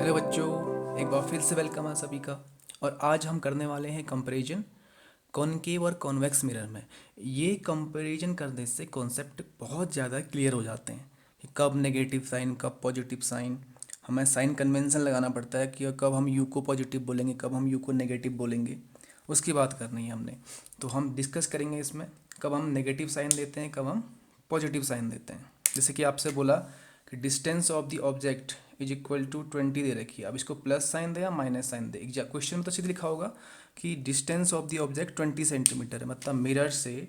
Hello बच्चों, एक बार फिर से वेलकम है सभी का। और आज हम करने वाले हैं कंपैरिजन कॉनकेव और कॉन्वेक्स मिरर में। ये कंपैरिजन करने से कॉन्सेप्ट बहुत ज़्यादा क्लियर हो जाते हैं कि कब नेगेटिव साइन कब पॉजिटिव साइन। हमें साइन कन्वेंशन लगाना पड़ता है कि कब हम यू को पॉजिटिव बोलेंगे कब हम यू को नेगेटिव बोलेंगे, उसकी बात करनी है हमने। तो हम डिस्कस करेंगे इसमें कब हम नेगेटिव साइन देते हैं कब हम पॉजिटिव साइन देते हैं। जैसे कि आपसे बोला कि distance of the object is equal to 20 दे रखी है। अब इसको प्लस साइन दे या माइनस साइन दे, एग्जैक्ट क्वेश्चन में तो सीधे लिखा होगा कि distance of the object 20 centimetre है, मतलब मिरर से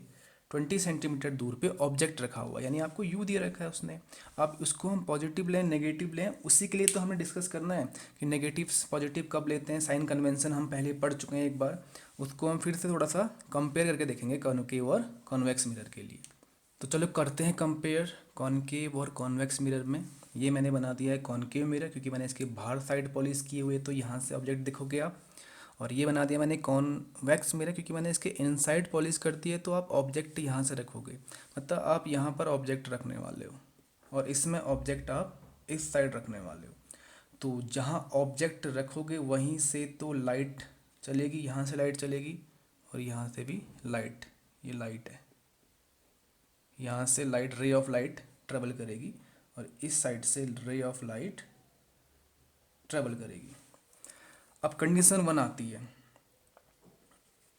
20 सेंटीमीटर दूर पे ऑब्जेक्ट रखा हुआ है, यानी आपको यू दिया रखा है उसने। अब उसको हम पॉजिटिव लें नेगेटिव लें, उसी के लिए तो हमें डिस्कस करना है कि नेगेटिव पॉजिटिव कब लेते हैं। साइन कन्वेंशन हम पहले पढ़ चुके हैं एक बार, उसको हम फिर से थोड़ा सा कंपेयर करके देखेंगे कॉनकेव और कॉन्वेक्स मिरर के लिए। तो चलो करते हैं कंपेयर कॉनकेव और कॉन्वेक्स मिरर में। ये मैंने बना दिया है कॉनकेव मिरर क्योंकि मैंने इसके बाहर साइड पॉलिश किए हुए, तो यहाँ से ऑब्जेक्ट देखोगे आप। और ये बना दिया मैंने कॉन्वेक्स मिरर क्योंकि मैंने इसके इनसाइड पॉलिश कर दी है, तो आप ऑब्जेक्ट यहाँ से रखोगे, मतलब आप यहाँ पर ऑब्जेक्ट रखने वाले हो और इसमें ऑब्जेक्ट आप इस साइड रखने वाले हो। तो जहाँ ऑब्जेक्ट रखोगे वहीं से तो लाइट चलेगी, यहाँ से लाइट चलेगी और यहाँ से भी लाइट, ये लाइट है, यहाँ से light ray of light travel करेगी और इस साइड से रे ऑफ लाइट ट्रेवल करेगी। अब कंडीशन वन आती है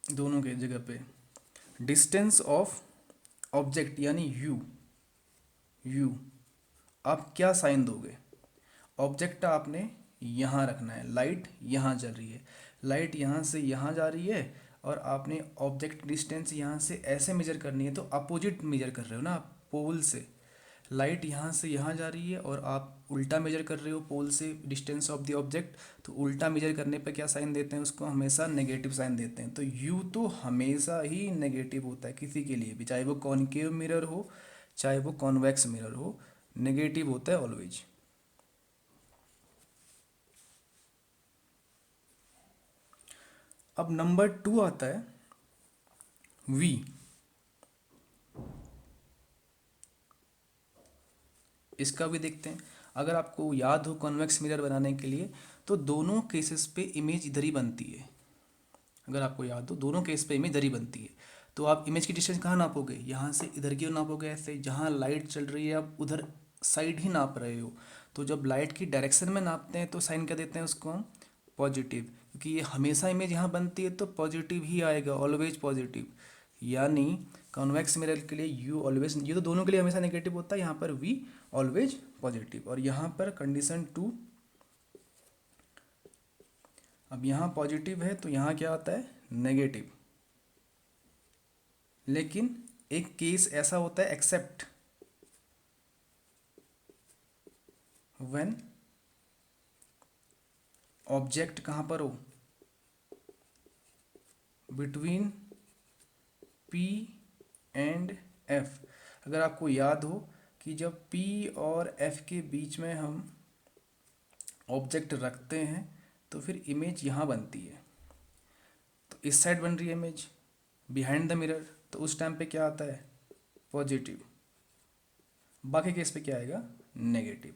दोनों के जगह पे, डिस्टेंस ऑफ ऑब्जेक्ट यानी यू। यू आप क्या साइन दोगे, ऑब्जेक्ट आपने यहाँ रखना है, लाइट यहाँ चल रही है, लाइट यहाँ से यहाँ जा रही है और आपने ऑब्जेक्ट डिस्टेंस यहाँ से ऐसे मेजर करनी है, तो अपोजिट मेजर कर रहे हो ना आप पोल से। लाइट यहाँ से यहाँ जा रही है और आप उल्टा मेजर कर रहे हो पोल से डिस्टेंस ऑफ द ऑब्जेक्ट, तो उल्टा मेजर करने पे क्या साइन देते हैं, उसको हमेशा नेगेटिव साइन देते हैं। तो यू तो हमेशा ही नेगेटिव होता है किसी के लिए भी, चाहे वो कॉनकेव मिरर हो चाहे वो कॉन्वेक्स मिरर हो, नेगेटिव होता है ऑलवेज। अब नंबर टू आता है वी। इसका भी देखते हैं। अगर आपको याद हो कॉन्वेक्स मिरर बनाने के लिए तो दोनों केसेस पे इमेज इधर ही बनती है। अगर आपको याद हो दोनों केस पे इमेज इधर ही बनती है, तो आप इमेज की डिस्टेंस कहाँ नापोगे, यहाँ से इधर की ओर नापोगे, ऐसे जहाँ लाइट चल रही है आप उधर साइड ही नाप रहे हो। तो जब लाइट की डायरेक्शन में नापते हैं तो साइन क्या देते हैं उसको हम, पॉजिटिव, क्योंकि ये हमेशा इमेज यहाँ बनती है तो पॉजिटिव ही आएगा, ऑलवेज पॉजिटिव। यानी कॉन्वेक्स मिरर के लिए यू ऑलवेज, ये तो दोनों के लिए हमेशा नेगेटिव होता है, यहाँ पर वी ऑलवेज पॉजिटिव। और यहाँ पर कंडीशन टू, अब यहाँ पॉजिटिव है तो यहाँ क्या आता है नेगेटिव। लेकिन एक केस ऐसा होता है एक्सेप्ट व्हेन ऑब्जेक्ट कहाँ पर हो, बिटवीन P एंड F। अगर आपको याद हो कि जब P और F के बीच में हम ऑब्जेक्ट रखते हैं तो फिर इमेज यहाँ बनती है, तो इस साइड बन रही है इमेज बिहाइंड द मिरर, तो उस टाइम पे क्या आता है पॉजिटिव। बाकी केस पे क्या आएगा नेगेटिव।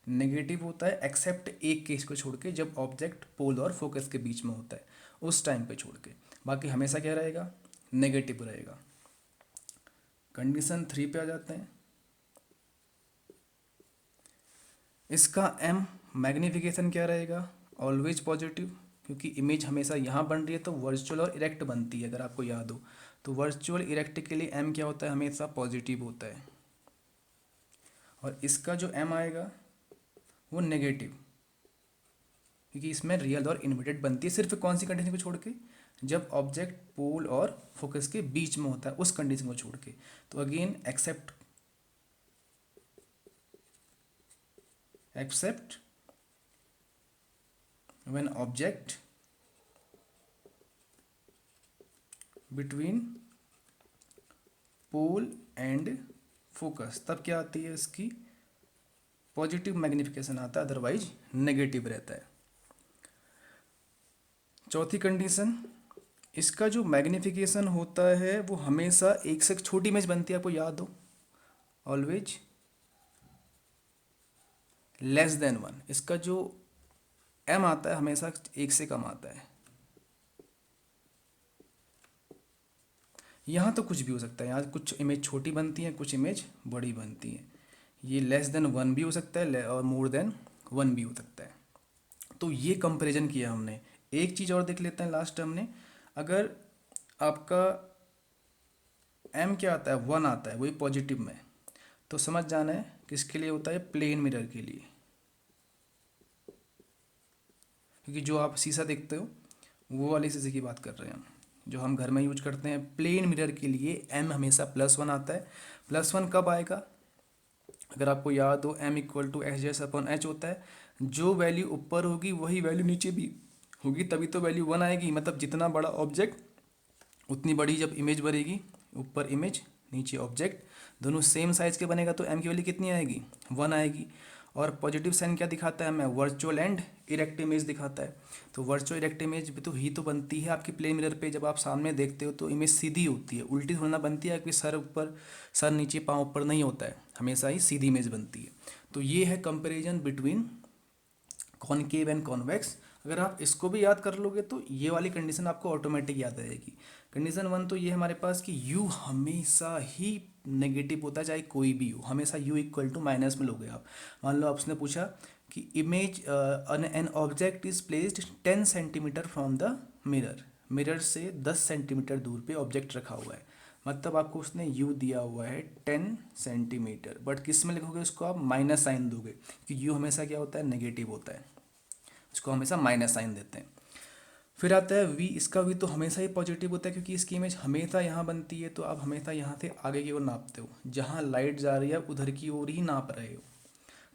नेगेटिव होता है एक्सेप्ट एक केस को छोड़ के, जब ऑब्जेक्ट पोल और फोकस के बीच में होता है उस टाइम पे छोड़ के, बाकी हमेशा क्या रहेगा नेगेटिव रहेगा। कंडीशन थ्री पे आ जाते हैं। इसका एम मैग्निफिकेशन क्या रहेगा, ऑलवेज पॉजिटिव, क्योंकि इमेज हमेशा यहाँ बन रही है तो वर्चुअल और इरेक्ट बनती है। अगर आपको याद हो तो वर्चुअल इरेक्ट के लिए एम क्या होता है, हमेशा पॉजिटिव होता है। और इसका जो एम आएगा वो नेगेटिव, क्योंकि इसमें रियल और इन्वर्टेड बनती है सिर्फ कौन सी कंडीशन को छोड़ के, जब ऑब्जेक्ट पोल और फोकस के बीच में होता है उस कंडीशन को छोड़ के। तो again except when object between pole and focus, तब क्या आती है इसकी पॉजिटिव मैग्निफिकेशन आता है, अदरवाइज नेगेटिव रहता है। चौथी कंडीशन, इसका जो मैग्निफिकेशन होता है वो हमेशा एक से छोटी इमेज बनती है, आपको याद हो ऑलवेज लेस देन वन। इसका जो एम आता है हमेशा 1 से कम आता है। यहाँ तो कुछ भी हो सकता है, यहाँ कुछ इमेज छोटी बनती हैं, कुछ इमेज बड़ी बनती हैं। ये लेस देन 1 भी हो सकता है और मोर देन 1 भी हो सकता है। तो ये कंपैरिजन किया हमने। एक चीज़ और देख लेते हैं लास्ट हमने, अगर आपका एम क्या आता है 1 आता है वही पॉजिटिव में, तो समझ जाना है किसके लिए होता है, प्लेन मिरर के लिए। क्योंकि जो आप शीशा देखते हो वो वाले शीशे की बात कर रहे हैं हम, जो हम घर में यूज करते हैं। प्लेन मिरर के लिए एम हमेशा +1 आता है। +1 कब आएगा, अगर आपको याद हो m = S/H होता है। जो वैल्यू ऊपर होगी वही वैल्यू नीचे भी होगी, तभी तो वैल्यू 1 आएगी। मतलब जितना बड़ा ऑब्जेक्ट उतनी बड़ी जब इमेज बनेगी, ऊपर इमेज नीचे ऑब्जेक्ट दोनों सेम साइज के बनेगा, तो m की वैल्यू कितनी आएगी, 1 आएगी। और पॉजिटिव साइन क्या दिखाता है हमें, वर्चुअल एंड इरेक्ट इमेज दिखाता है। तो वर्चुअल इरेक्ट इमेज भी तो ही तो बनती है आपकी प्लेन मिरर पे। जब आप सामने देखते हो तो इमेज सीधी होती है, उल्टी थोड़ी ना बनती है कि सर ऊपर सर नीचे पाँव ऊपर नहीं होता है, हमेशा ही सीधी इमेज बनती है। तो ये है comparison between concave and convex. अगर आप इसको भी याद कर लोगे तो ये वाली कंडीशन आपको ऑटोमेटिक याद रहेगी। कंडीशन 1 तो ये हमारे पास कि u हमेशा ही नेगेटिव होता है, चाहे कोई भी हो, हमेशा u = माइनस में लोगे आप। मान लो आपने पूछा कि image an object is placed 10 centimetre from the mirror, mirror से 10 सेंटीमीटर दूर पे ऑब्जेक्ट रखा हुआ है, मतलब आपको उसने u दिया हुआ है 10 सेंटीमीटर, बट किस में लिखोगे उसको, आप माइनस साइन दोगे, क्योंकि u हमेशा क्या होता है, नेगेटिव होता है, इसको हमेशा माइनस साइन देते हैं। फिर आता है v, इसका v तो हमेशा ही पॉजिटिव होता है, क्योंकि इसकी इमेज हमेशा यहाँ बनती है, तो आप हमेशा यहाँ से आगे की ओर नापते हो, जहाँ लाइट जा रही है उधर की ओर ही नाप रहे हो,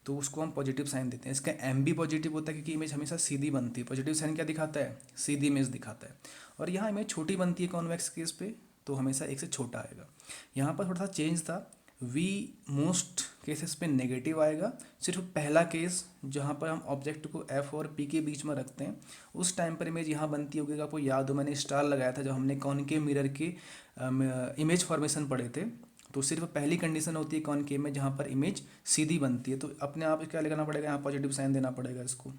तो उसको हम पॉजिटिव साइन देते हैं। इसका m भी पॉजिटिव होता है, क्योंकि इमेज हमेशा सीधी बनती है। पॉजिटिव साइन क्या दिखाता है, सीधी इमेज दिखाता है। और यहाँ इमेज छोटी बनती है कॉन्वेक्स केस पे, तो हमेशा 1 से छोटा आएगा। यहाँ पर थोड़ा सा चेंज था, v मोस्ट केसेस पे नेगेटिव आएगा। सिर्फ पहला केस जहाँ पर हम ऑब्जेक्ट को f और p के बीच में रखते हैं, उस टाइम पर इमेज यहाँ बनती होगी। आपको याद हो मैंने स्टार लगाया था जब हमने कॉनकेव मिरर के इमेज फॉर्मेशन पढ़े थे, तो सिर्फ पहली कंडीशन होती है कॉनकेव में जहाँ पर इमेज सीधी बनती है, तो अपने आप क्या लगाना पड़ेगा, यहाँ पॉजिटिव साइन देना पड़ेगा इसको।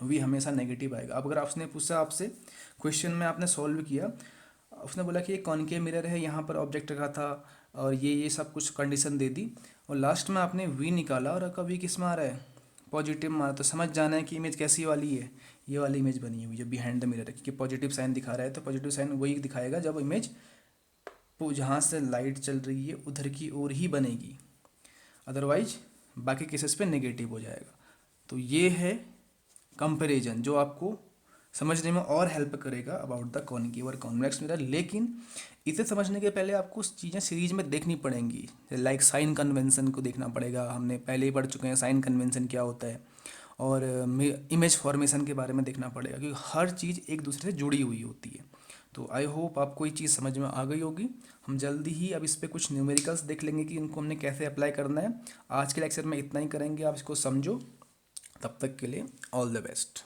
v हमेशा नेगेटिव आएगा। अब अगर आपने पूछा, आपसे क्वेश्चन में आपने सॉल्व किया, उसने बोला कि ये कॉनकेव मिरर है, यहाँ पर ऑब्जेक्ट रखा था और ये सब कुछ कंडीशन दे दी, और लास्ट में आपने v निकाला और आपका v किस में आ रहा है, पॉजिटिव में आ रहा है। तो समझ जाना है कि इमेज कैसी वाली है, ये वाली इमेज बनी हुई है बिहाइंड द मिरर है, क्योंकि पॉजिटिव साइन दिखा रहा है, तो पॉजिटिव साइन वही दिखाएगा जब इमेज जहाँ से लाइट चल रही है उधर की ओर ही बनेगी, अदरवाइज बाकी केसेस पे नेगेटिव हो जाएगा। तो ये है कंपैरिजन जो आपको समझने में और हेल्प करेगा अबाउट द कॉनकेव और कॉन्वेक्स मिरर। लेकिन इसे समझने के पहले आपको चीज़ें सीरीज में देखनी पड़ेंगी, लाइक साइन कन्वेंशन को देखना पड़ेगा, हमने पहले ही पढ़ चुके हैं साइन कन्वेंशन क्या होता है, और इमेज फॉर्मेशन के बारे में देखना पड़ेगा, क्योंकि हर चीज़ एक दूसरे से जुड़ी हुई होती है। तो आई होप आपको ये चीज़ समझ में आ गई होगी। हम जल्दी ही अब इस पर कुछ न्यूमेरिकल्स देख लेंगे कि इनको हमने कैसे अप्लाई करना है। आज के लेक्चर में इतना ही करेंगे, आप इसको समझो। तब तक के लिए ऑल द बेस्ट।